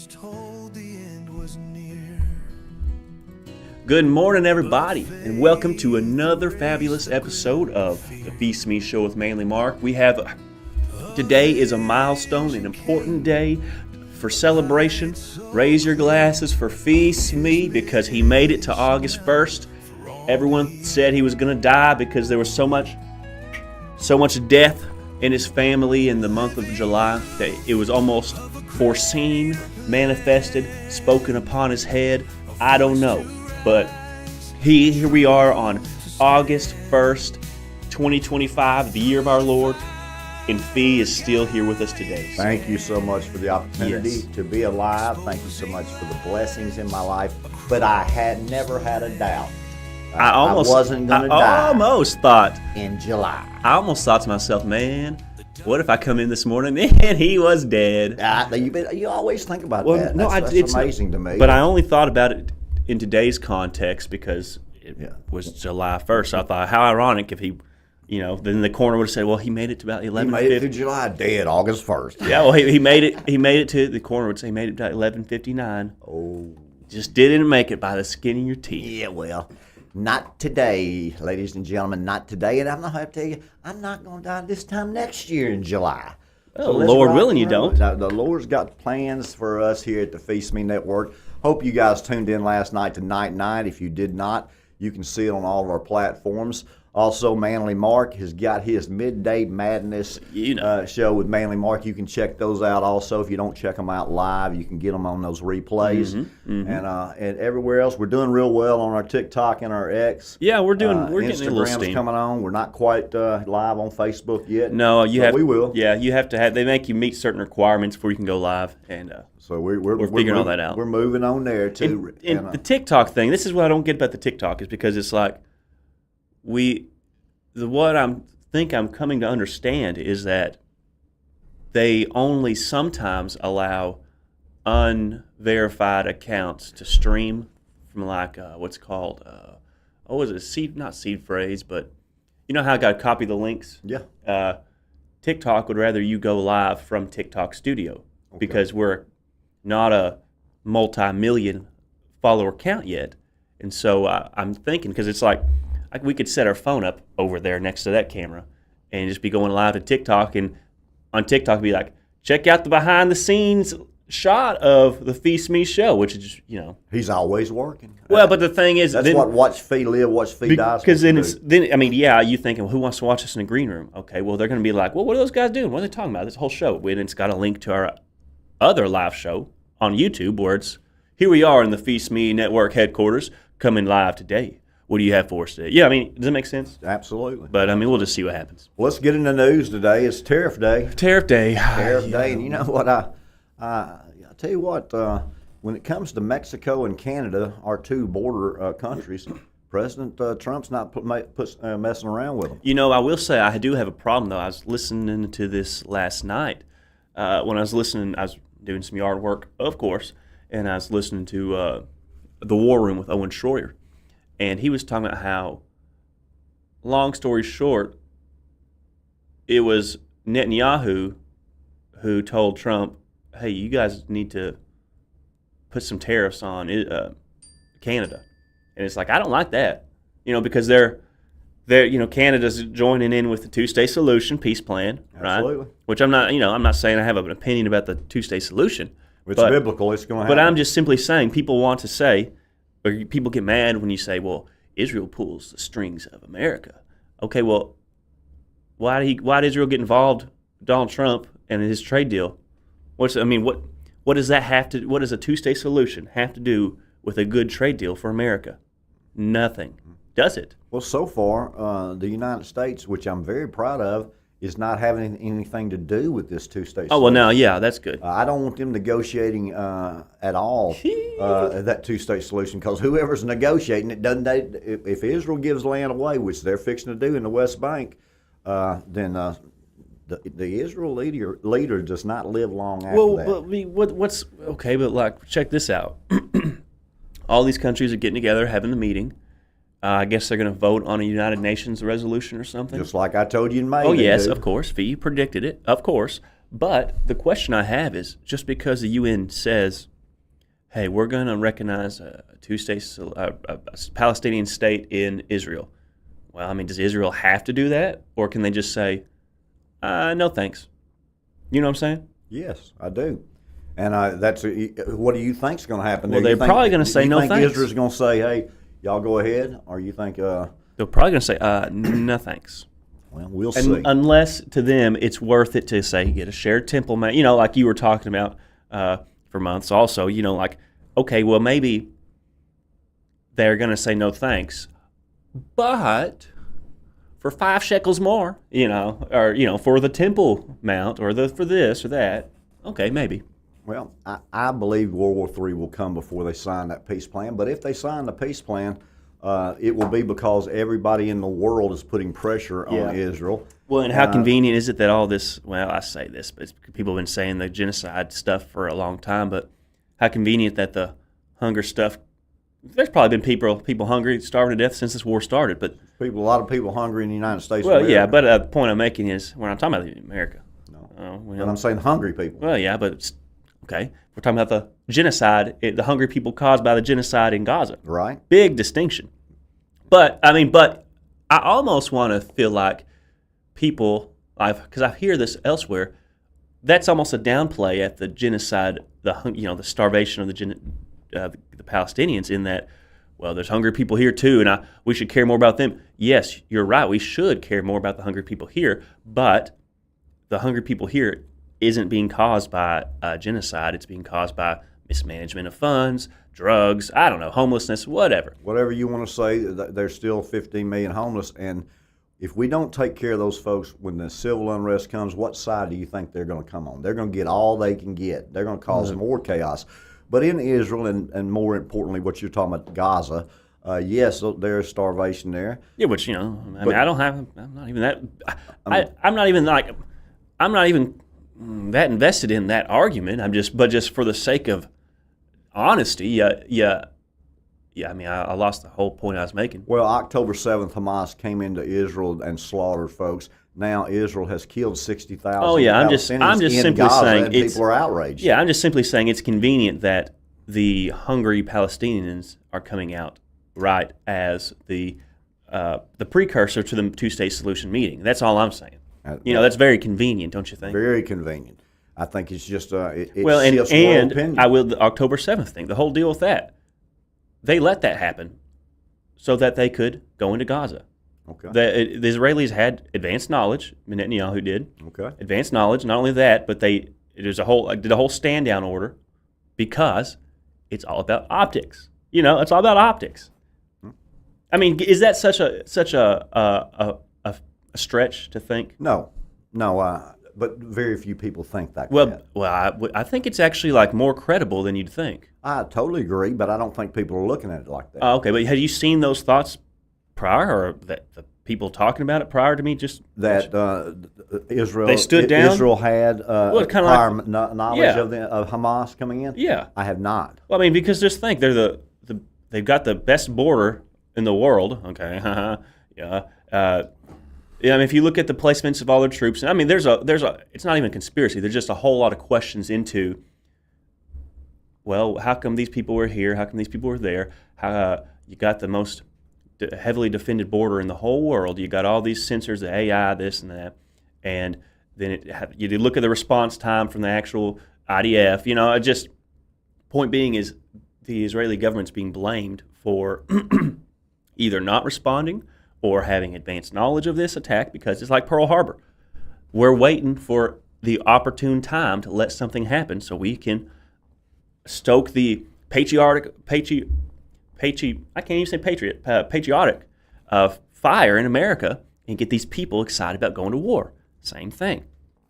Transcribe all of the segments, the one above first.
told the end was near. Good morning, everybody, and welcome to another fabulous episode of the Phee Smee Show with Manly Mark. Today is a milestone, an important day for celebration. Raise your glasses for Phee Smee because he made it to August 1st. Everyone said he was going to die because there was so much death in his family in the month of July that it was almost foreseen, manifested, spoken upon his head. I don't know. But here we are on August 1st, 2025, the year of our Lord, and Phee is still here with us today. So. Thank you so much for the opportunity to be alive. Thank you so much for the blessings in my life. But I had never had a doubt. I wasn't going to die. In July. I almost thought to myself, man, what if I come in this morning and he was dead? You always think about that. No, it's amazing to me. But I only thought about it in today's context because it was July 1st. So I thought, how ironic if he, then the coroner would have said, well, he made it to about 11:50. He made it to July, dead August 1st. Yeah, well, he made it to, the coroner would say he made it to 11:59. Oh. Just didn't make it by the skin of your teeth. Yeah, well, not today, ladies and gentlemen, not today. And I'm going to have to tell you, I'm not going to die this time next year in July. Well, Lord willing, you don't. The Lord's got plans for us here at the Phee Smee Network. Hope you guys tuned in last night to Night Night. If you did not, you can see it on all of our platforms. Also, Manly Mark has got his Midday Madness show with Manly Mark. You can check those out also. If you don't check them out live, you can get them on those replays. And everywhere else. We're doing real well on our TikTok and our X. Yeah, we're getting a little Instagram's steam. coming on. We're not quite live on Facebook yet. No, we will. Yeah, you have to have. They make you meet certain requirements before you can go live, and so we're figuring all that out. We're moving on there too. And the TikTok thing. This is what I don't get about the TikTok is because it's like what I'm coming to understand is that they only sometimes allow unverified accounts to stream from like what's called not seed phrase, but you know how I got to copy the links? Yeah. TikTok would rather you go live from TikTok Studio because we're not a multi-million follower count yet. And so I'm thinking, because it's like we could set our phone up over there next to that camera and just be going live to TikTok, and on TikTok be like, check out the behind-the-scenes shot of the Phee Smee show, which is just, He's always working. Well, but the thing is... That's what Watch Phee Live, Watch Phee Die. Because you thinking, well, who wants to watch this in a green room? Okay, well, they're going to be like, well, what are those guys doing? What are they talking about? This whole show. And it's got a link to our other live show on YouTube where it's, here we are in the Phee Smee Network headquarters, coming live today. What do you have for us today? Yeah, does that make sense? Absolutely. But, we'll just see what happens. Well, let's get in the news today. It's Tariff Day. Tariff Day. Tariff Day. And you know what? I tell you what, when it comes to Mexico and Canada, our two border countries, President Trump's not messing around with them. I will say I do have a problem, though. I was listening to this last night. When I was listening, I was doing some yard work, of course, and I was listening to The War Room with Owen Schroyer. And he was talking about how, long story short, it was Netanyahu who told Trump, hey, you guys need to put some tariffs on Canada. And it's like, I don't like that, because they're Canada's joining in with the two-state solution, peace plan, right? Absolutely. Which I'm not saying I have an opinion about the two-state solution. It's biblical. It's going to happen. But I'm just simply saying people want to say, or people get mad when you say, well, Israel pulls the strings of America. Okay, well, why did Israel get involved, Donald Trump, and his trade deal? What does that have to? What does a two-state solution have to do with a good trade deal for America? Nothing, does it? Well, so far, the United States, which I'm very proud of, is not having anything to do with this two-state solution. Oh, well, now, yeah, that's good. I don't want them negotiating at all that two-state solution, because whoever's negotiating it doesn't. If Israel gives land away, which they're fixing to do in the West Bank, then the Israel leader does not live long after that. But check this out. All these countries are getting together, having a meeting. I guess they're going to vote on a United Nations resolution or something. Just like I told you in May. Oh, yes, of course. Phee predicted it, of course. But the question I have is, just because the UN says hey, we're going to recognize a Palestinian state in Israel. Well, I mean, does Israel have to do that? Or can they just say, no thanks? You know what I'm saying? Yes, I do. And what do you think is going to happen? Well, there? they're probably going to say no thanks. You think Israel's going to say, hey, y'all go ahead? Or you think... they're probably going to say, no thanks. Well, we'll see. Unless to them it's worth it to say, get a shared temple, like you were talking about for months also, like, okay, well, maybe they're going to say no thanks, but for 5 shekels more, or, for the temple mount or for this or that, okay, maybe. Well, I believe World War III will come before they sign that peace plan, but if they sign the peace plan, it will be because everybody in the world is putting pressure on Israel. Well, and how convenient is it that all this, well, I say this, but people have been saying the genocide stuff for a long time, but how convenient that the hunger stuff, there's probably been people hungry, starving to death since this war started. But a lot of people hungry in the United States. Well, yeah, but the point I'm making is, we're not talking about America. No, but I'm saying hungry people. Well, yeah, but it's, okay, we're talking about the genocide, the hungry people caused by the genocide in Gaza. Right. Big distinction. But I almost want to feel like people, because I hear this elsewhere, that's almost a downplay at the genocide, the starvation of the Palestinians, in that, well, there's hungry people here too, and we should care more about them. Yes, you're right, we should care more about the hungry people here, but the hungry people here isn't being caused by genocide. It's being caused by mismanagement of funds, drugs, I don't know, homelessness, whatever. Whatever you want to say, there's still 15 million homeless, and if we don't take care of those folks when the civil unrest comes, what side do you think they're going to come on? They're going to get all they can get. They're going to cause more chaos. But in Israel, and more importantly, what you're talking about, Gaza, yes, there's starvation there. Yeah, which, I'm not even that invested in that argument. But just for the sake of honesty, I lost the whole point I was making. Well, October 7th, Hamas came into Israel and slaughtered folks. Now Israel has killed 60,000. Oh yeah, I'm just simply Gaza, saying and people are outraged. Yeah, I'm just simply saying it's convenient that the hungry Palestinians are coming out right as the precursor to the two-state solution meeting. That's all I'm saying. That's very convenient, don't you think? Very convenient. I think it's just it well, shifts world opinion. The October 7th thing, the whole deal with that, they let that happen so that they could go into Gaza. Okay. The Israelis had advanced knowledge. Netanyahu did. Okay. Advanced knowledge. Not only that, but did a whole stand down order, because it's all about optics. It's all about optics. I mean, is that such a stretch to think? No, but very few people think that. Well, I think it's actually more credible than you'd think. I totally agree, but I don't think people are looking at it like that. Okay, but have you seen those thoughts prior, or the people talking about it prior to me? Just that Israel, they stood down. Israel had prior knowledge of Hamas coming in. Yeah, I have not. Well, I mean, because just think, they're they've got the best border in the world. Okay, yeah. I mean, if you look at the placements of all their troops, I mean, there's a. It's not even a conspiracy. There's just a whole lot of questions into. Well, how come these people were here? How come these people were there? How you got the most heavily defended border in the whole world? You got all these sensors, the AI, this and that, and then you look at the response time from the actual IDF. Just point being is the Israeli government's being blamed for either not responding or having advanced knowledge of this attack, because it's like Pearl Harbor. We're waiting for the opportune time to let something happen so we can stoke the patriotic fire in America and get these people excited about going to war. Same thing.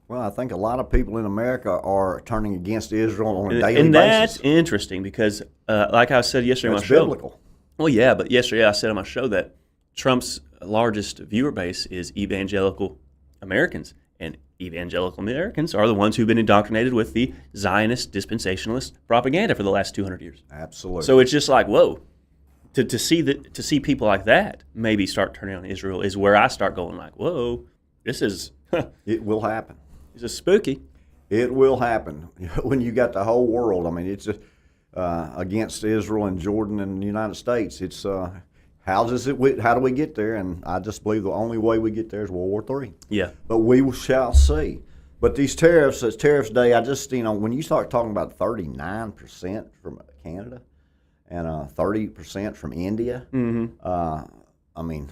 Well, I think a lot of people in America are turning against Israel on a daily basis. And that's interesting because, like I said yesterday on my show. Biblical. Well, yeah, but yesterday I said on my show that Trump's largest viewer base is evangelical Americans. And evangelical Americans are the ones who've been indoctrinated with the Zionist dispensationalist propaganda for the last 200 years. Absolutely. So it's just like, whoa, to see people like that maybe start turning on Israel is where I start going like, whoa, this is it will happen. This is spooky. It will happen when you got the whole world. I mean, it's just against Israel and Jordan and the United States. It's how do we get there? And I just believe the only way we get there is World War III. Yeah. But we shall see. But these tariffs, it's Tariffs Day. I just, when you start talking about 39% from Canada and 30% from India, I mean,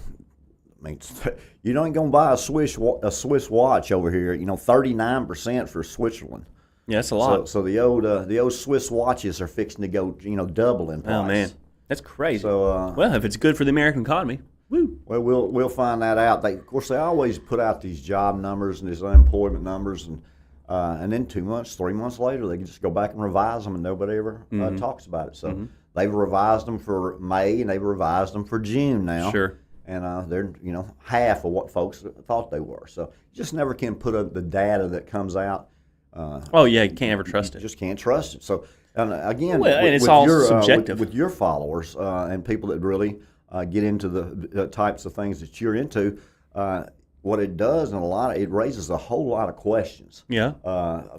you ain't gonna buy a Swiss watch over here. 39% for Switzerland. Yeah, that's a lot. So the old Swiss watches are fixing to go, double in price. Oh man, that's crazy. So well, if it's good for the American economy, woo. Well, we'll find that out. Of course, they always put out these job numbers and these unemployment numbers, and then 2 months, 3 months later, they can just go back and revise them, and nobody ever talks about it. So they've revised them for May, and they've revised them for June now. Sure. And they're half of what folks thought they were. So you just never can put up the data that comes out. Oh yeah, you can't ever trust it. Just can't trust it. So again, and it's all subjective with your followers and people that really get into the types of things that you're into. What it does, it raises a whole lot of questions. Yeah.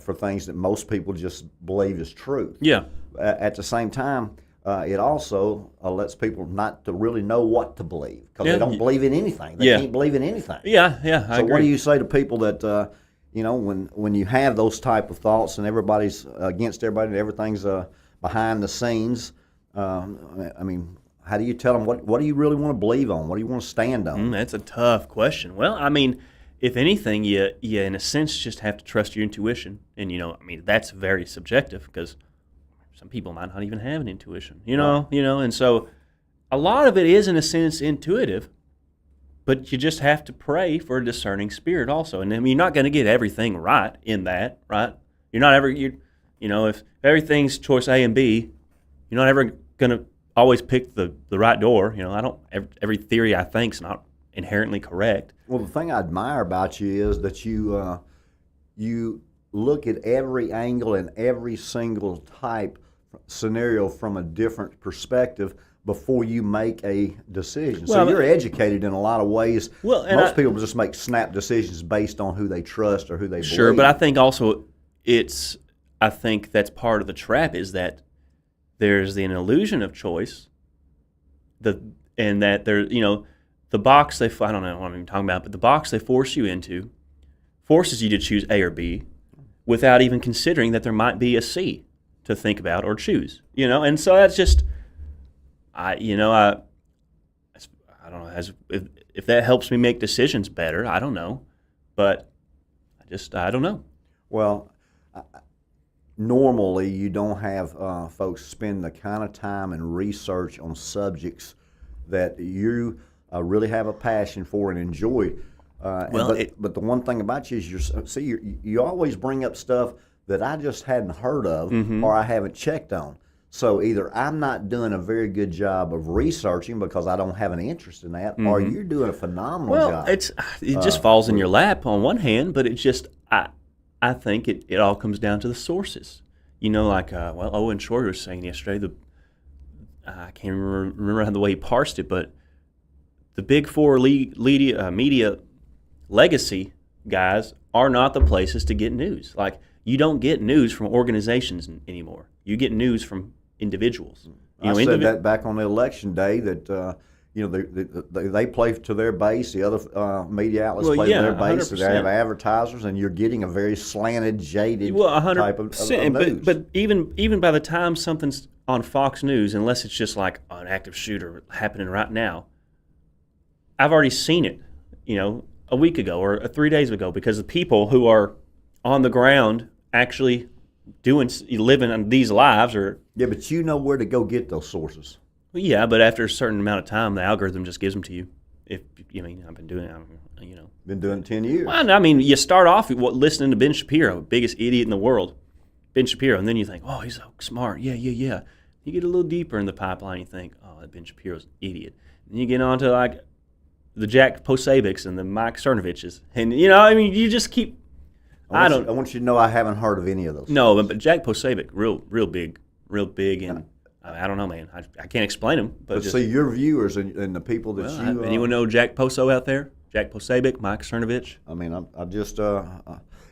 For things that most people just believe is truth. Yeah. At the same time, it also lets people not to really know what to believe because they don't believe in anything. They can't believe in anything. Yeah. I agree. What do you say to people that when you have those type of thoughts and everybody's against everybody and everything's behind the scenes? How do you tell them what do you really want to believe on? What do you want to stand on? That's a tough question. Well, if anything, you in a sense just have to trust your intuition, and that's very subjective because some people might not even have an intuition, and so a lot of it is in a sense intuitive, but you just have to pray for a discerning spirit also, and you're not going to get everything right in that, right? You're not ever if everything's choice A and B, you're not ever going to always pick the right door. Every theory I think is not inherently correct. Well, the thing I admire about you is that you look at every angle and every single type scenario from a different perspective before you make a decision. So you're educated in a lot of ways. Well, most people just make snap decisions based on who they trust or who they believe. Sure, but I think also I think that's part of the trap is that there's an illusion of choice, and that the box I don't know what I'm even talking about, but the box they force you into forces you to choose A or B without even considering that there might be a C to think about or choose, and so that's just, I don't know, if that helps me make decisions better, I don't know, but I don't know. Well, normally you don't have folks spend the kind of time and research on subjects that you really have a passion for and enjoy. But the one thing about you is you always bring up stuff that I just hadn't heard of or I haven't checked on. So either I'm not doing a very good job of researching because I don't have an interest in that, or you're doing a phenomenal job. Well, it just falls in your lap on one hand, but it just I think it all comes down to the sources. Owen Short was saying yesterday, I can't remember the way he parsed it, but the big four media legacy guys are not the places to get news. Like, you don't get news from organizations anymore. You get news from individuals. I said that back on the election day that they play to their base. The other media outlets play to their base. So they have advertisers, and you're getting a very slanted, jaded type of news. But even by the time something's on Fox News, unless it's just like an active shooter happening right now, I've already seen it, a week ago or 3 days ago, because the people who are on the ground actually living these lives are. Yeah, but you know where to go get those sources. Yeah, but after a certain amount of time, the algorithm just gives them to you. I've been doing it. Been doing it 10 years. Well, you start off listening to Ben Shapiro, biggest idiot in the world, Ben Shapiro, and then you think, oh, he's so smart. Yeah. You get a little deeper in the pipeline, you think, oh, Ben Shapiro's an idiot. And you get on to like the Jack Posobiec's and the Mike Cernovich's, and you just keep. I want you to know I haven't heard of any of those. No, but Jack Posobiec, real big, and I don't know, man. I can't explain him. But see, your viewers and the people that anyone know Jack Poso out there? Jack Posobiec, Mike Cernovich. I mean, I just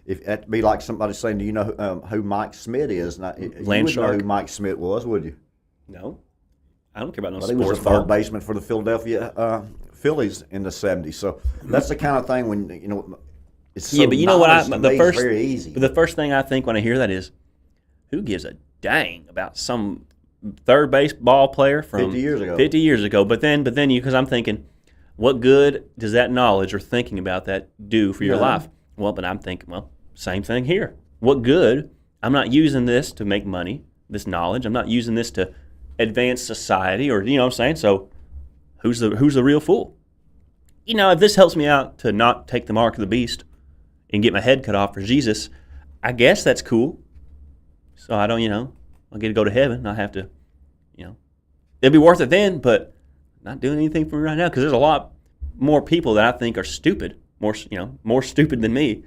if that'd be like somebody saying, "Do you know who Mike Smith is?" And you wouldn't know who Mike Smith was, would you? No, I don't care about no Well, sports. He was a third baseman for the Philadelphia Phillies in the '70s. So that's the kind of thing when It's so but you know what? It's very easy. But the first thing I think when I hear that is, who gives a dang about some third base ball player from 50 years ago? 50 years ago. But then because I'm thinking, what good does that knowledge or thinking about that do for your life? Well, but I'm thinking, same thing here. What good? I'm not using this to make money, this knowledge. I'm not using this to advance society, or you know what I'm saying? So who's the real fool? If this helps me out to not take the mark of the beast and get my head cut off for Jesus, I guess that's cool. So I don't, I'll get to go to heaven. Not have to, it'll be worth it then, but not doing anything for me right now, because there's a lot more people that I think are stupid, more stupid than me,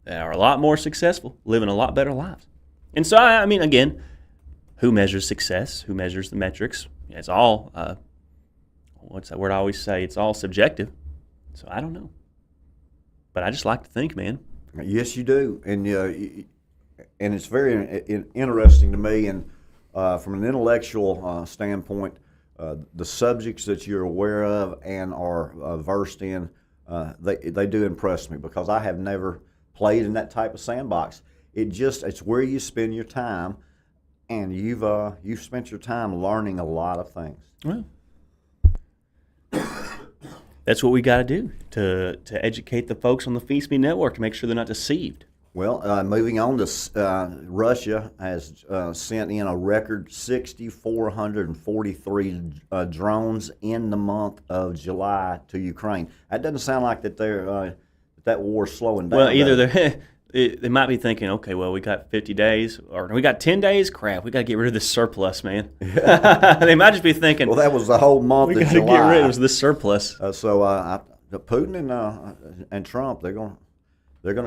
that are a lot more successful, living a lot better lives. And so, I mean, again, who measures success? Who measures the metrics? It's all, what's that word I always say? It's all subjective. So I don't know. But I just like to think, man. Yes, you do. And it's very interesting to me. And from an intellectual standpoint, the subjects that you're aware of and are versed in, they do impress me, because I have never played in that type of sandbox. It's where you spend your time, and you've spent your time learning a lot of things. Well, that's what we got to do to educate the folks on the Phee Smee network to make sure they're not deceived. Well, moving on to Russia has sent in a record 6,443 drones in the month of July to Ukraine. That doesn't sound like that war's slowing down. Well, either they might be thinking, okay, well, we got 50 days, or we got 10 days. Crap, we got to get rid of this surplus, man. They might just be thinking, well, that was the whole month of July. We got to get rid of this surplus. So Putin and Trump, they're going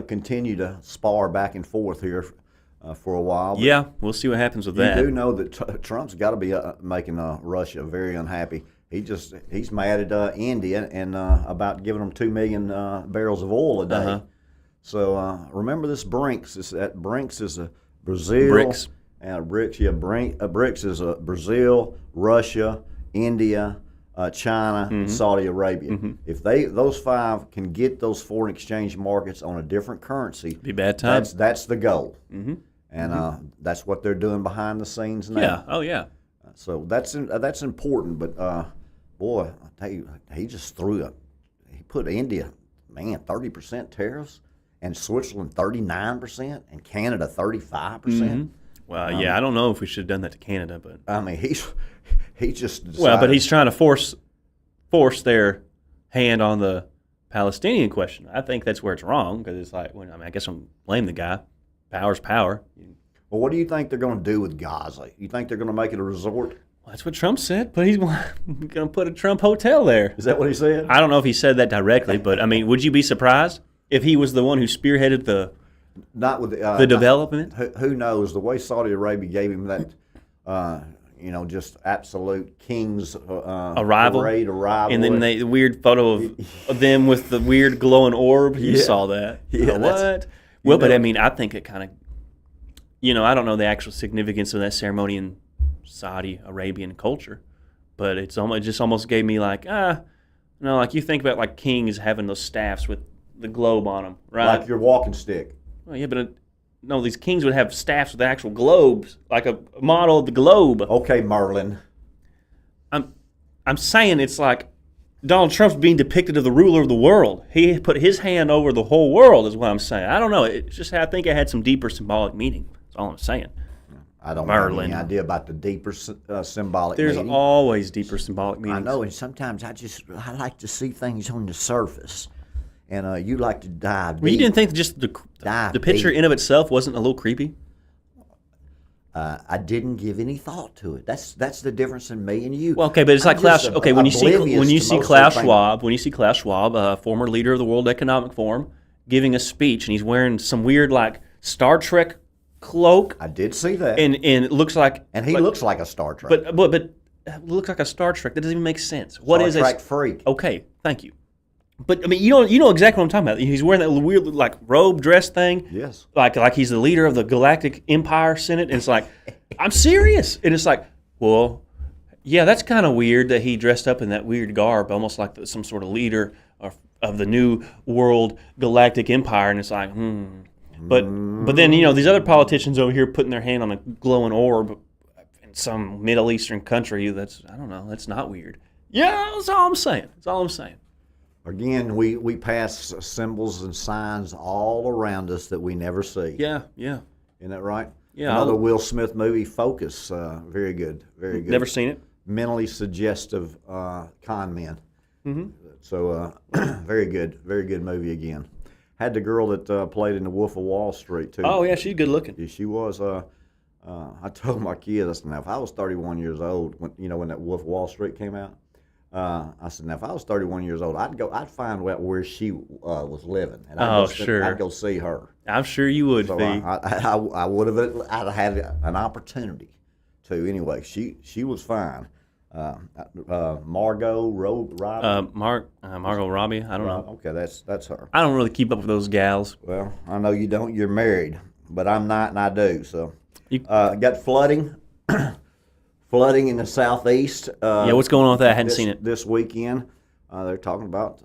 to continue to spar back and forth here for a while. Yeah, we'll see what happens with that. You do know that Trump's got to be making Russia very unhappy. He's mad at India and about giving them 2 million barrels of oil a day. Uh-huh. So remember this BRICS. BRICS is a Brazil. BRICS. And BRICS is Brazil, Russia, India, China, and Saudi Arabia. Mm-hmm. If those five can get those foreign exchange markets on a different currency, be bad time. That's the goal. Mm-hmm. And that's what they're doing behind the scenes now. Yeah. Oh yeah. So that's important. But boy, I tell you, he put India, 30% tariffs, and Switzerland 39%, and Canada 35%. Mm-hmm. Well, yeah, I don't know if we should have done that to Canada, but I mean, he just decided. Well, but he's trying to force their hand on the Palestinian question. I think that's where it's wrong, because it's like, I guess I'm blame the guy. Power's power. Well, what do you think they're going to do with Gaza? You think they're going to make it a resort? Well, that's what Trump said, but he's going to put a Trump hotel there. Is that what he said? I don't know if he said that directly, but I mean, would you be surprised if he was the one who spearheaded the development? Who knows? The way Saudi Arabia gave him that, just absolute king's arrival, and then the weird photo of them with the weird glowing orb. You saw that? Yeah. What? Well, but I mean, I think it kind of, I don't know the actual significance of that ceremony in Saudi Arabian culture, but it just almost gave me like, like you think about like kings having those staffs with the globe on them, right? Like your walking stick. Well, yeah, but no, these kings would have staffs with actual globes, like a model of the globe. Okay, Merlin. I'm saying it's like Donald Trump's being depicted as the ruler of the world. He put his hand over the whole world, is what I'm saying. I don't know. It's just I think it had some deeper symbolic meaning. That's all I'm saying. I don't have any idea about the deeper symbolic meaning. There's always deeper symbolic meanings. I know, and sometimes I like to see things on the surface. And you like to dive deep. Well, you didn't think just the picture in of itself wasn't a little creepy? I didn't give any thought to it. That's the difference in me and you. Well, okay, but it's like Klaus. Okay, when you see Klaus Schwab, former leader of the World Economic Forum, giving a speech, and he's wearing some weird like Star Trek cloak. I did see that, and it looks like, and he looks like a Star Trek. But it looks like a Star Trek. That doesn't even make sense. What is Star Trek freak? Okay, thank you. But I mean, you know exactly what I'm talking about. He's wearing that weird like robe dress thing. Yes. Like he's the leader of the Galactic Empire Senate, and it's like, I'm serious, and it's like, well, yeah, that's kind of weird that he dressed up in that weird garb, almost like some sort of leader of the new world Galactic Empire, and it's like, But then these other politicians over here putting their hand on a glowing orb in some Middle Eastern country. I don't know. That's not weird. Yeah, that's all I'm saying. That's all I'm saying. Again, we pass symbols and signs all around us that we never see. Yeah. Isn't that right? Yeah. Another Will Smith movie, Focus. Very good. Very good. Never seen it. Mentally suggestive con men. Mm-hmm. So very good movie again. Had the girl that played in The Wolf of Wall Street too. Oh yeah, she's good looking. Yeah, she was. I told my kids, I said, now if I was 31 years old, when that Wolf of Wall Street came out, I said, now if I was 31 years old, I'd find out where she was living, and I'd go see her. I'm sure you would. So Phee. I would have. I'd had an opportunity to. Anyway, she was fine. Margot Robbie. Margot Robbie. I don't know. Okay, that's her. I don't really keep up with those gals. Well, I know you don't. You're married, but I'm not, and I do. So, got flooding. Flooding in the southeast. Yeah, what's going on with that? I hadn't seen it. This weekend. They're talking about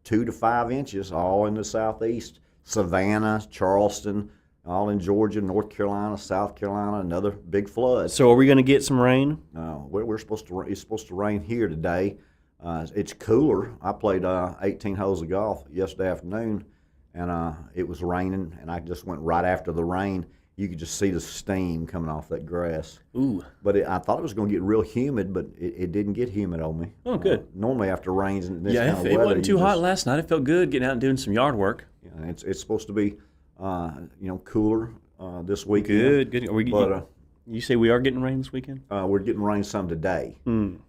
2 to 5 inches, all in the southeast. Savannah, Charleston, all in Georgia, North Carolina, South Carolina, another big flood. So are we going to get some rain? We're supposed to. It's supposed to rain here today. It's cooler. I played 18 holes of golf yesterday afternoon, and it was raining, and I just went right after the rain. You could just see the steam coming off that grass. Ooh. But I thought it was going to get real humid, but it didn't get humid on me. Oh, good. Normally after rains and this kind of weather. It wasn't too hot last night. It felt good getting out and doing some yard work. Yeah, it's supposed to be, cooler this weekend. Good. You say we are getting rain this weekend? We're getting rain some today.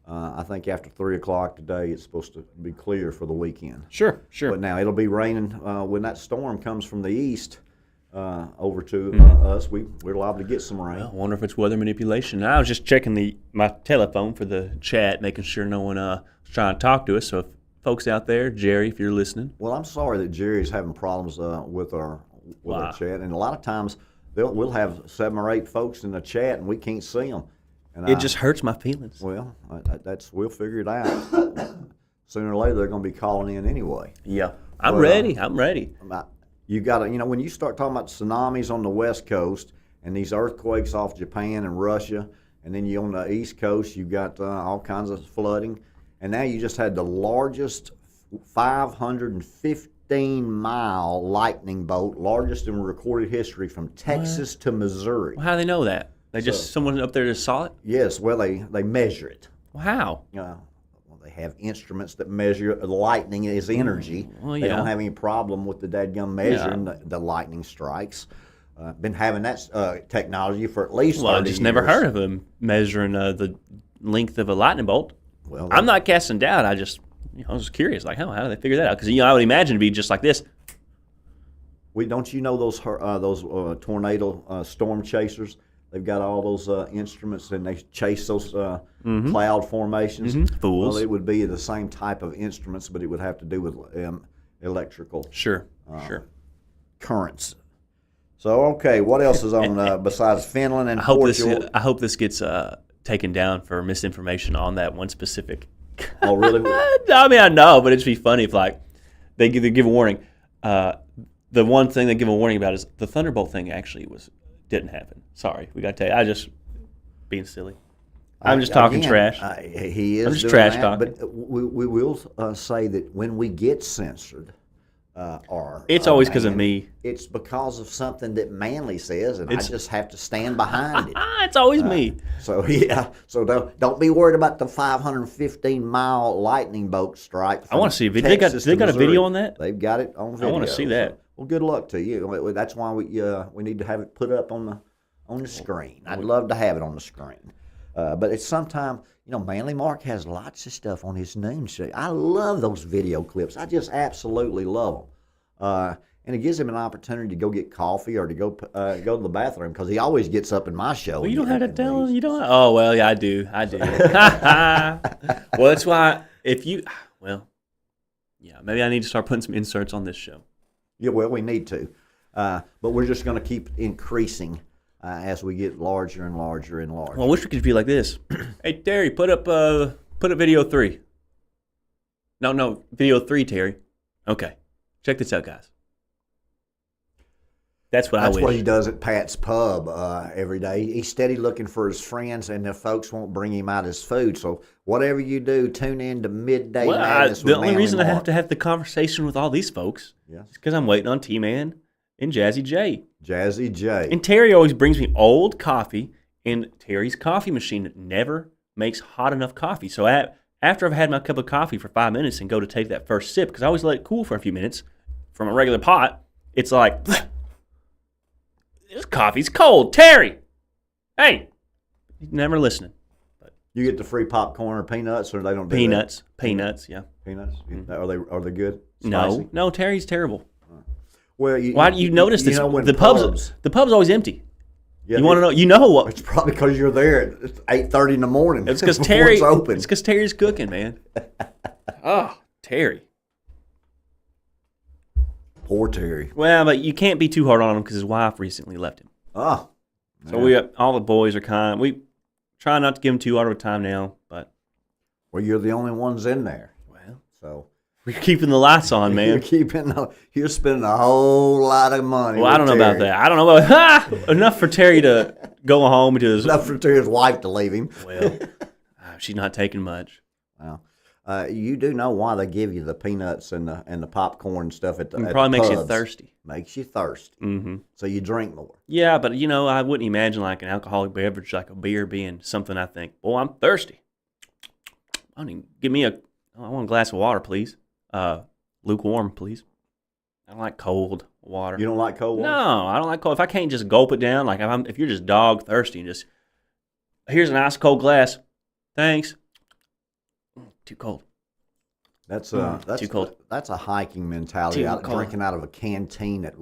I think after 3 o'clock today, it's supposed to be clear for the weekend. Sure. But now it'll be raining when that storm comes from the east. Over to us, we're liable to get some rain. Well, I wonder if it's weather manipulation. I was just checking my telephone for the chat, making sure no one was trying to talk to us. So if folks out there, Jerry, if you're listening. Well, I'm sorry that Jerry's having problems with our chat, and a lot of times we'll have 7 or 8 folks in the chat, and we can't see them. And it just hurts my feelings. Well, we'll figure it out. Sooner or later, they're going to be calling in anyway. Yeah, I'm ready. You got to, when you start talking about tsunamis on the West Coast and these earthquakes off Japan and Russia, and then you on the East Coast, you got all kinds of flooding, and now you just had the largest 515-mile lightning bolt, largest in recorded history, from Texas to Missouri. Well, how do they know that? Someone up there just saw it? Yes, well, they measure it. How? They have instruments that measure the lightning as energy. Well, They don't have any problem with the dadgum measuring the lightning strikes. Been having that technology for at least 30 years. I just never heard of them measuring the length of a lightning bolt. Well, I'm not casting doubt. I was just curious, like, how do they figure that out? Because I would imagine it'd be just like this. Don't you know those tornado storm chasers? They've got all those instruments, and they chase those cloud formations. Mm-hmm. Fools. Well, it would be the same type of instruments, but it would have to do with electrical currents. So, okay, what else is on besides Finland and Portugal? I hope this gets taken down for misinformation on that one specific. Oh, really? I mean, I know, but it'd be funny if they give a warning. The one thing they give a warning about is the Thunderbolt thing actually didn't happen. Sorry, we got to tell you. I just being silly. I'm just talking trash. He is. I'm just trash talking. But we will say that when we get censored, it's always because of me. It's because of something that Manly says, and I just have to stand behind it. It's always me. So so don't be worried about the 515-mile lightning bolt strike. I want to see a video. They got a video on that. They've got it on video. I want to see that. Well, good luck to you. That's why we need to have it put up on the screen. I'd love to have it on the screen, but it's sometime. Manly Mark has lots of stuff on his noon show. I love those video clips. I just absolutely love them. And it gives him an opportunity to go get coffee or to go to the bathroom, because he always gets up in my show. Well, you don't have to tell him. You don't. Oh, well, yeah, I do. Well, that's why Yeah, maybe I need to start putting some inserts on this show. Yeah, well, we need to. But we're just going to keep increasing as we get larger and larger and larger. Well, I wish we could be like this. Hey, Terry, put up video 3. No, video 3, Terry. Okay. Check this out, guys. That's what I wish. That's what he does at Pat's Pub every day. He's steady looking for his friends, and the folks won't bring him out his food. So whatever you do, tune in to Midday Madness with the only Manly reason I Mark. have to have the conversation with all these folks Yes. is because I'm waiting on T-Man and Jazzy J. Jazzy J. And Terry always brings me old coffee, and Terry's coffee machine never makes hot enough coffee. So after I've had my cup of coffee for 5 minutes and go to take that first sip, because I always let it cool for a few minutes from a regular pot, it's like... This coffee's cold. Terry! Hey! He's never listening. You get the free popcorn or peanuts, or they don't do Peanuts. that? Peanuts, yeah. Peanuts? Are they good? No. Spicy? No, Terry's terrible. Well, Why do you notice this? when The pub's always empty. Yeah, You want to know? You know what? It's probably because you're there at 8:30 in the morning. It's because before Terry. it's open. It's because Terry's cooking, man. Oh, Terry. Poor Terry. Well, but you can't be too hard on him because his wife recently left him. Oh. So all the boys are kind. We try not to give him too hard of a time now, but Well, you're the only ones in there. well, So we're keeping the lights on, man. You're spending a whole lot of money. Well, I don't know about that. I don't know about enough for Terry to go home to his. Enough for Terry's wife to leave him. Well, she's not taking much. Well, you do know why they give you the peanuts and the popcorn and stuff at the It at probably the makes you pubs. thirsty. Makes you thirsty. Mm-hmm. So you drink more. Yeah, but I wouldn't imagine like an alcoholic beverage like a beer being something I think, boy, I'm thirsty. I don't even I want a glass of water, please. Lukewarm, please. I don't like cold water. You don't like cold water? No, I don't like cold. If I can't just gulp it down, like if you're just dog thirsty and just here's an ice cold glass, thanks. Too cold. That's too cold. That's a hiking mentality. Too Out cold. drinking out of a canteen at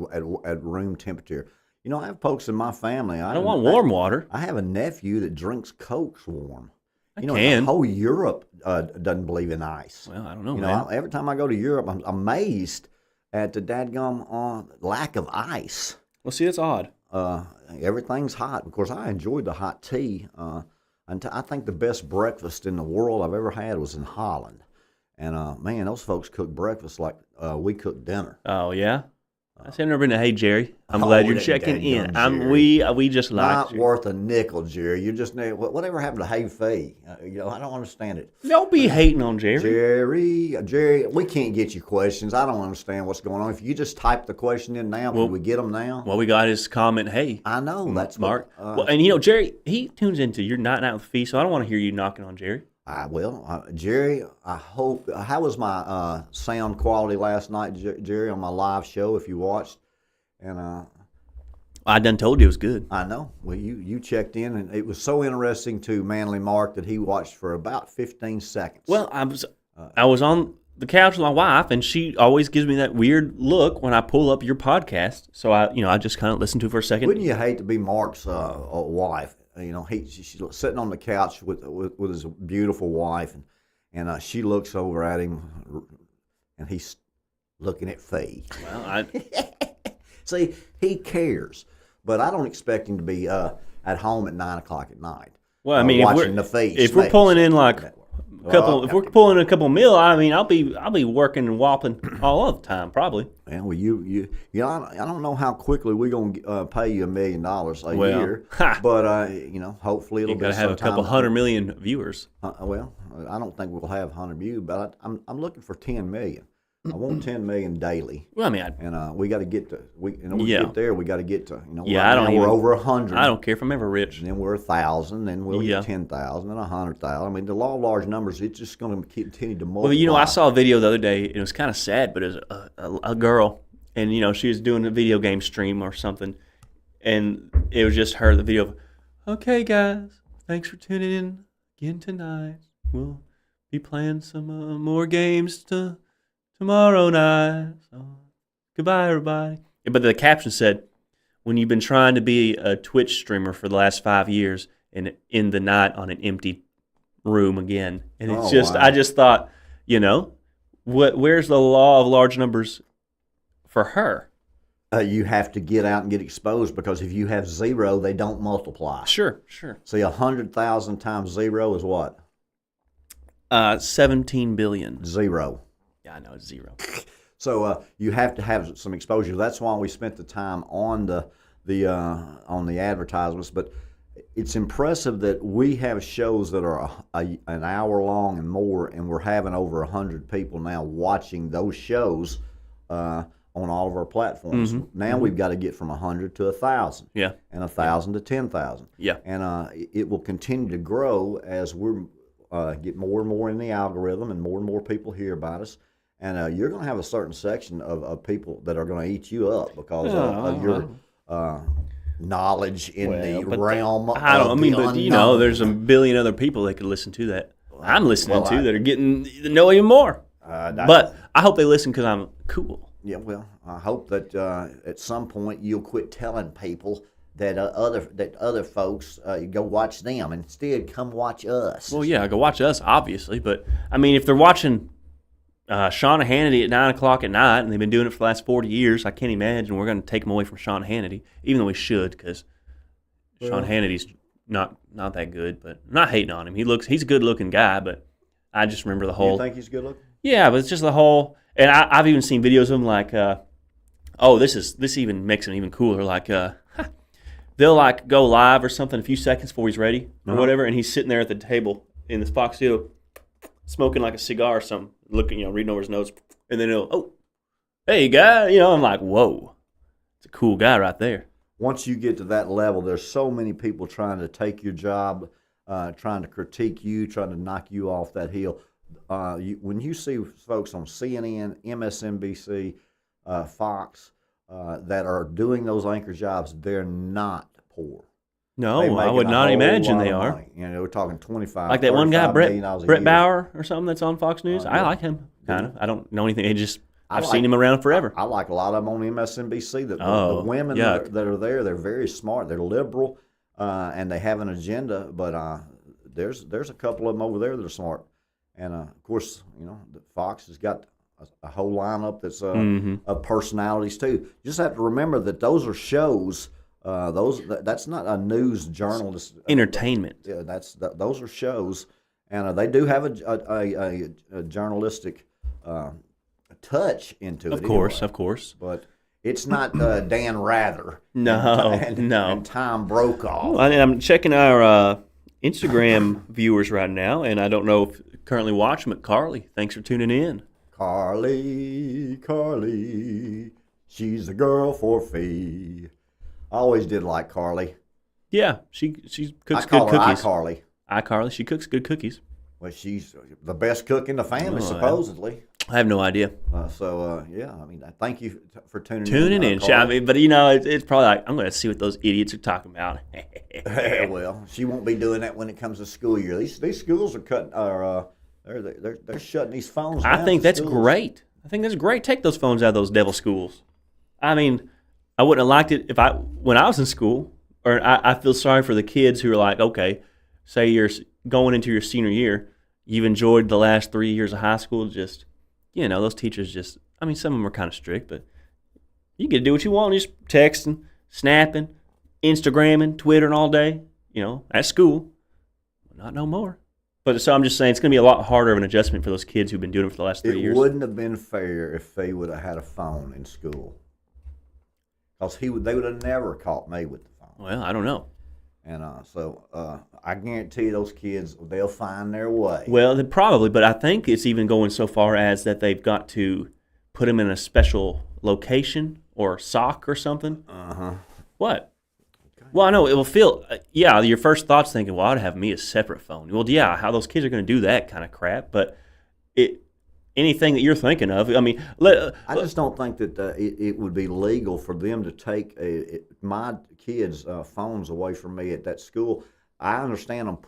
room temperature. I have folks in my family. I don't want warm water. I have a nephew that drinks Cokes warm. I The can. whole Europe doesn't believe in ice. Well, I don't know, man. Every time I go to Europe, I'm amazed at the dadgum lack of ice. Well, see, that's odd. Everything's hot. Of course, I enjoyed the hot tea. I think the best breakfast in the world I've ever had was in Holland. And, man, those folks cook breakfast like we cook dinner. Oh, yeah? I've never been to Hey Jerry. I'm glad you're that checking in. dadgum We just like Not worth a nickel, Jerry. You just whatever happened to Hey Phee? I don't understand it. Don't be hating on Jerry. Jerry, we can't get you questions. I don't understand what's going on. If you just type the question in now, can we get them now? Well, we got his comment. Hey, I know that's Mark. And Jerry, he tunes into your Night Night with Phee, so I don't want to hear you knocking on Jerry. Jerry, I hope. How was my sound quality last night, Jerry, on my live show? If you watched, and I done told you it was good. I know. Well, you checked in, and it was so interesting to Manly Mark that he watched for about 15 seconds. Well, I was on the couch with my wife, and she always gives me that weird look when I pull up your podcast. So I just kind of listen to it for a second. Wouldn't you hate to be Mark's wife? She's sitting on the couch with his beautiful wife, and she looks over at him, and he's looking at Phee. Well, See, he cares, but I don't expect him to be at home at 9 o'clock at night. Well, I mean, watching the Phee. if we're pulling in like if we're pulling in a couple meal, I mean, I'll be working and whopping all of the time probably. Well, I don't know how quickly we're gonna pay you $1 million a year, but hopefully it'll You be. gotta have a couple 100 million viewers. Well, I don't think we'll have 100 views, but I'm looking for 10 million. I want 10 million daily. Well, I mean, and we got to get to get there. We got to get to we're over 100. I don't care if I'm ever rich. And then we're 1,000. Then we'll get 10,000 and 100,000. I mean, the law of large numbers. It's just going to continue to multiply. Well, I saw a video the other day. It was kind of sad, but it was a girl, and she was doing a video game stream or something, and it was just her. The video. Okay, guys, thanks for tuning in again tonight. We'll be playing some more games tomorrow night. So, goodbye, everybody. But the caption said, when you've been trying to be a Twitch streamer for the last 5 years and end the night on an empty room again. And it's wow. I just thought, Where's the law of large numbers for her? You have to get out and get exposed because if you have 0, they don't multiply. Sure. See, 100,000 times 0 is what? 17 billion. 0. Yeah, I know it's 0. So you have to have some exposure. That's why we spent the time on the advertisements. But it's impressive that we have shows that are an hour long and more, and we're having over 100 people now watching those shows on all of our platforms. Now we've got to get from 100 to 1,000. Yeah. And 1,000 to 10,000. Yeah. And it will continue to grow as we get more and more in the algorithm and more people hear about us. And you're going to have a certain section of people that are going to eat you up because of your knowledge in the realm I don't. of I mean, the but unknown. there's a billion other people that could listen to that. I'm listening to that are getting to know even more. But I hope they listen because I'm cool. Yeah, well, I hope that at some point you'll quit telling people that other folks go watch them and instead come watch us. Well, yeah, go watch us, obviously. But I mean, if they're watching Sean Hannity at 9 o'clock at night, and they've been doing it for the last 40 years, I can't imagine we're going to take them away from Sean Hannity, even though we should, because Sean Hannity's not that good. But I'm not hating on him. He's a good-looking guy, but I just remember the whole. You think he's good looking? Yeah, but it's just the whole. And I've even seen videos of him like, this even makes him even cooler. Like, they'll like go live or something a few seconds before he's ready or whatever, and he's sitting there at the table in this box studio, smoking like a cigar or something, looking, reading over his notes, and then he'll, hey guy, I'm like, whoa, it's a cool guy right there. Once you get to that level, there's so many people trying to take your job, trying to critique you, trying to knock you off that hill. When you see folks on CNN, MSNBC, Fox that are doing those anchor jobs, they're not poor. No, I would not imagine they are. Money. We're talking 25. Like that one guy, $35 Brett Bauer or something that's on Fox News. I like him, kind of. I don't know anything. I've seen him around forever. I like a lot of them on MSNBC. The women that are there, they're very smart. They're liberal, and they have an agenda. But there's a couple of them over there that are smart. And, of course, Fox has got a whole lineup that's of personalities, too. You just have to remember that those are shows. That's not a news journalist. Entertainment. Yeah, those are shows. And they do have a journalistic touch into it. Of course. But it's not Dan Rather. No. And Tom Brokaw. Well, I'm checking our Instagram viewers right now, and I don't know if currently watch them. But Carly, thanks for tuning in. Carly, she's the girl for Phee. I always did like Carly. Yeah, she cooks good cookies. iCarly. She cooks good cookies. Well, she's the best cook in the family, supposedly. I have no idea. Yeah, I mean, thank you for tuning in. I mean, but it's probably like, I'm going to see what those idiots are talking about. Well, she won't be doing that when it comes to school year. These schools they're shutting these phones down. I think that's great. Take those phones out of those devil schools. I mean, I wouldn't have liked it when I was in school. Or I feel sorry for the kids who are like, okay, say you're going into your senior year, you've enjoyed the last 3 years of high school. Just, those teachers some of them are kind of strict, but you get to do what you want. Just texting, snapping, Instagramming, Twittering all day, at school. Not no more. But so I'm just saying it's going to be a lot harder of an adjustment for those kids who've been doing it for the last 3 years. It wouldn't have been fair if they would have had a phone in school. Because they would have never caught me with the phone. Well, I don't know. And I guarantee those kids, they'll find their way. Well, then probably, but I think it's even going so far as that they've got to put them in a special location or sock or something. Uh-huh. What? Okay. Well, I know it will feel, your first thought's thinking, well, I'd have me a separate phone. Well, yeah, how those kids are going to do that kind of crap, but anything that you're thinking of, I mean, I just don't think that it would be legal for them to take my kids' phones away from me at that school. I understand them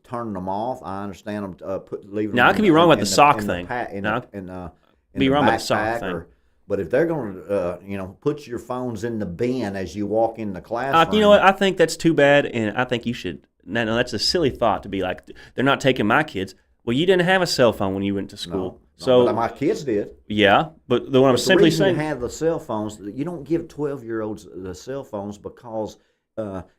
turning them off. I understand them leaving. Now, them I could be wrong about the sock thing. Be wrong about the sock thing. But if they're going to, put your phones in the bin as you walk in the classroom. You know what? I think that's too bad, and I think you should. No, that's a silly thought to be like, they're not taking my kids. Well, you didn't have a cell phone when you went to school. No. So But my kids did. yeah, but what I'm But simply the reason saying, you have the cell phones, you don't give 12-year-olds the cell phones because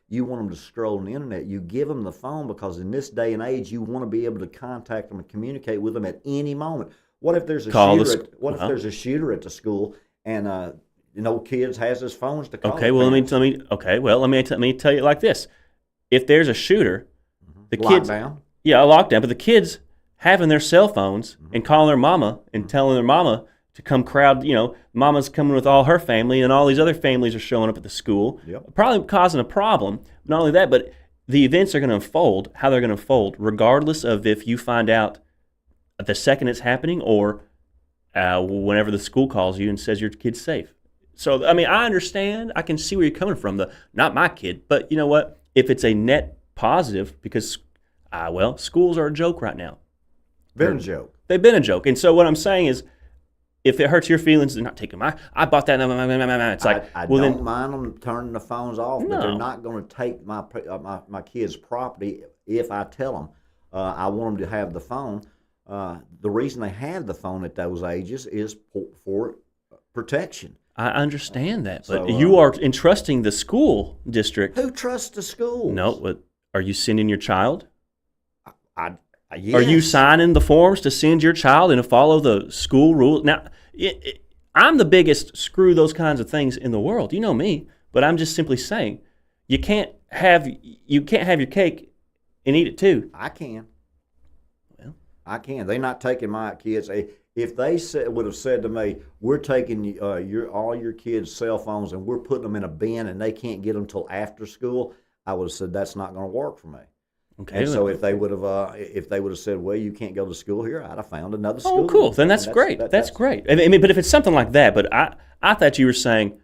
you want them to scroll on the internet. You give them the phone because in this day and age, you want to be able to contact them and communicate with them at any moment. What if there's a shooter? If there's a shooter at the school and kids has his phones to call? okay, well let me tell you it like this: if there's a shooter, the kids, Lockdown. yeah, a lockdown, but the kids having their cell phones and calling their mama and telling their mama to come crowd, mama's coming with all her family and all these other families are showing up at the school, probably causing a problem. Not only that, but the events are going to unfold, how they're going to unfold, regardless of if you find out the second it's happening or whenever the school calls you and says your kid's safe. So, I mean, I understand. I can see where you're coming from. Not my kid, but you know what? If it's a net positive, because, schools are a joke right now. Been a joke. They've been a joke. And so what I'm saying is, if it hurts your feelings, they're not taking I bought that. It's like, I don't mind them turning the phones off, but they're not going to take my kids' property if I tell them I want them to have the phone. The reason they have the phone at those ages is for protection. I understand that, but you are entrusting the school district. Who trusts the schools? No, but are you sending your child? Yes. Are you signing the forms to send your child and to follow the school rules? Now, I'm the biggest screw those kinds of things in the world. You know me, but I'm just simply saying you can't have your cake and eat it too. I can. Well, I can. They're not taking my kids. If they would have said to me, "We're taking all your kids' cell phones and we're putting them in a bin and they can't get them until after school," I would have said that's not going to work for me. Okay. And so if they would have said, "Well, you can't go to school here," I'd have found another school. Oh, cool. Then that's great. That's great. I mean, but if it's something like that, but I thought you were saying,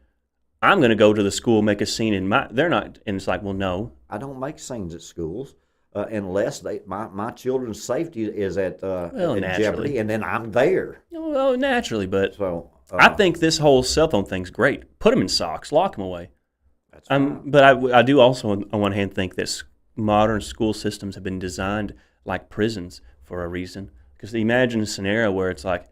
I'm going to go to the school, make a scene, and they're not. And it's like, well, no. I don't make scenes at schools unless my children's safety is at jeopardy, and then I'm there. Well, naturally, but so I think this whole cell phone thing's great. Put them in socks, lock them away. That's fine. But I do also, on one hand, think that modern school systems have been designed like prisons for a reason. Because imagine a scenario where it's like,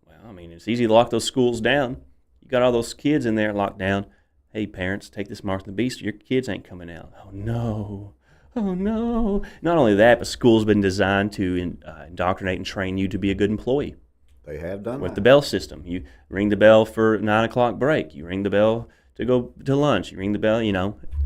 well, I mean, it's easy to lock those schools down. You got all those kids in there locked down. Hey, parents, take this Mark the Beast. Your kids ain't coming out. Oh, no. Oh, no. Not only that, but school's been designed to indoctrinate and train you to be a good employee. They have done with that. The bell system. You ring the bell for 9 o'clock break. You ring the bell to go to lunch. You ring the bell,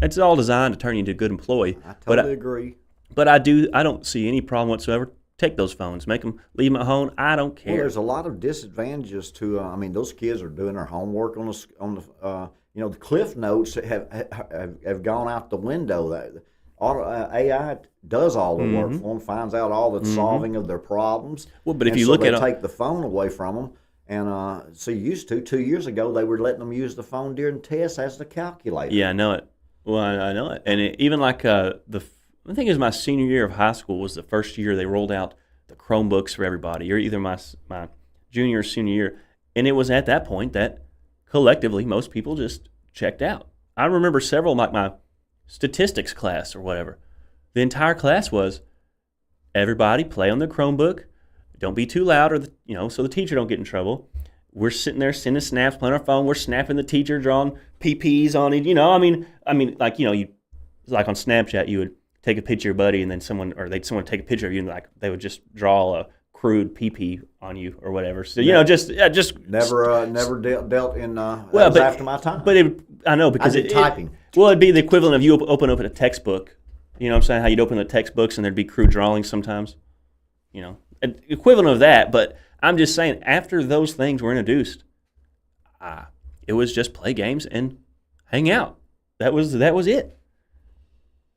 It's all designed to turn you into a good employee. I totally agree. But I don't see any problem whatsoever. Take those phones, leave them at home. I don't care. Well, there's a lot of disadvantages to. Those kids are doing their homework on the the Cliff Notes have gone out the window. AI does all the work for them, finds out all the solving of their problems. Well, but if you look at take the phone away from them. And so used to 2 years ago, they were letting them use the phone during tests as the calculator. Yeah, I know it. Well, I know it. And even like I think it was my senior year of high school was the first year they rolled out the Chromebooks for everybody, or either my junior or senior year. And it was at that point that collectively most people just checked out. I remember several, like my statistics class or whatever. The entire class was everybody play on their Chromebook. Don't be too loud, or so the teacher don't get in trouble. We're sitting there sending snaps, playing our phone. We're snapping the teacher, drawing PPs on it. You like on Snapchat, you would take a picture of your buddy, and then someone would take a picture of you, and like they would just draw a crude PP on you or whatever. So just never dealt in. But after my time. But I know because typing. It'd be the equivalent of you open up a textbook. You know what I'm saying? How you'd open the textbooks and there'd be crude drawings sometimes. Equivalent of that, but I'm just saying after those things were introduced, it was just play games and hang out. That was it.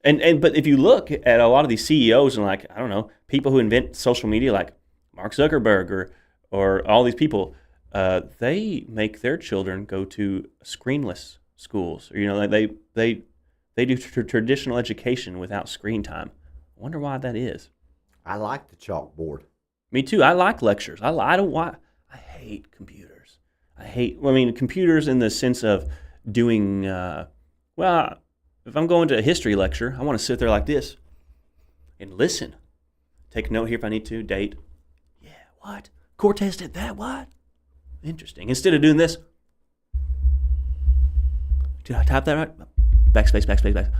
But if you look at a lot of these CEOs and people who invent social media like Mark Zuckerberg or all these people, they make their children go to screenless schools. Or, they do traditional education without screen time. I wonder why that is. I like the chalkboard. Me too. I like lectures. I hate computers. Computers in the sense of doing, if I'm going to a history lecture, I want to sit there like this and listen. Take a note here if I need to, date. Yeah, what? Cortez did that? What? Interesting. Instead of doing this, did I type that right? Backspace.